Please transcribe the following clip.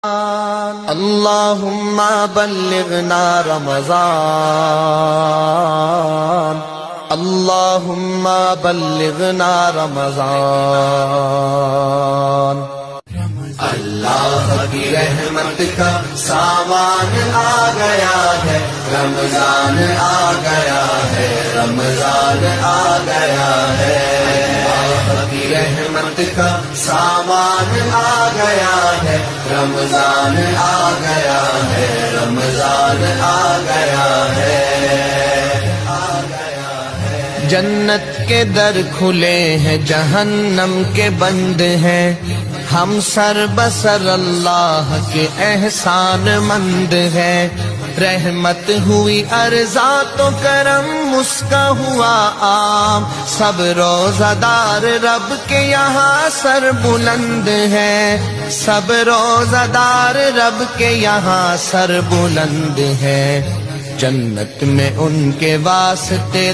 اللہم بلغنا رمضان، اللہم بلغنا رمضان۔ اللہ کی رحمت کا سامان آ گیا ہے، رمضان آ گیا ہے، رمضان آ گیا ہے۔ اللہ کی رحمت کا سامان آ گیا ہے، رمضان آ گیا ہے، رمضان آ گیا ہے۔ جنت کے در کھلے ہیں، جہنم کے بند ہیں، ہم سر بسر اللہ کے احسان مند ہیں۔ رحمت ہوئی ارزاں تو کرم اس کا ہوا عام، سب روزہ دار رب کے یہاں سر بلند ہیں، سب روزہ دار رب کے یہاں سر بلند ہیں۔ جنت میں ان کے واسطے